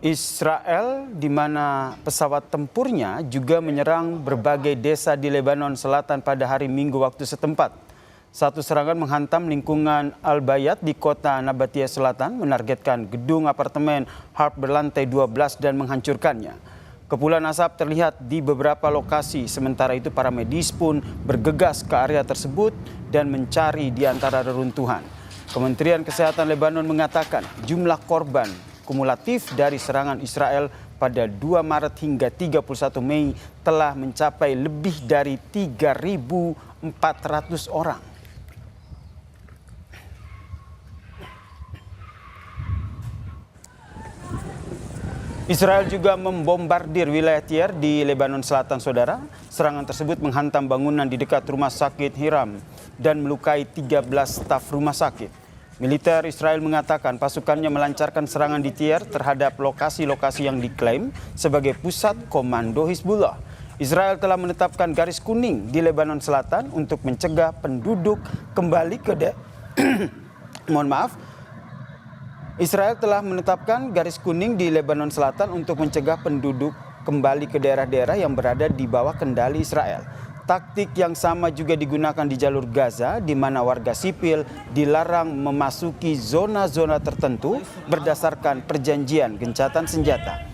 Israel, di mana pesawat tempurnya juga menyerang berbagai desa di Lebanon Selatan pada hari Minggu waktu setempat. Satu serangan menghantam lingkungan Al-Bayat di kota Nabatia Selatan, menargetkan gedung apartemen Harp berlantai 12 dan menghancurkannya. Kepulan asap terlihat di beberapa lokasi, sementara itu para medis pun bergegas ke area tersebut dan mencari di antara reruntuhan. Kementerian Kesehatan Lebanon mengatakan jumlah korban kumulatif dari serangan Israel pada 2 Maret hingga 31 Mei telah mencapai lebih dari 3.400 orang. Israel juga membombardir wilayah Tyre di Lebanon Selatan, saudara. Serangan tersebut menghantam bangunan di dekat rumah sakit Hiram dan melukai 13 staf rumah sakit. Militer Israel mengatakan pasukannya melancarkan serangan di Tyre terhadap lokasi-lokasi yang diklaim sebagai pusat komando Hizbullah. Israel telah menetapkan garis kuning di Lebanon Selatan untuk mencegah penduduk kembali ke Israel telah menetapkan garis kuning di Lebanon Selatan untuk mencegah penduduk kembali ke daerah-daerah yang berada di bawah kendali Israel. Taktik yang sama juga digunakan di jalur Gaza, di mana warga sipil dilarang memasuki zona-zona tertentu berdasarkan perjanjian gencatan senjata.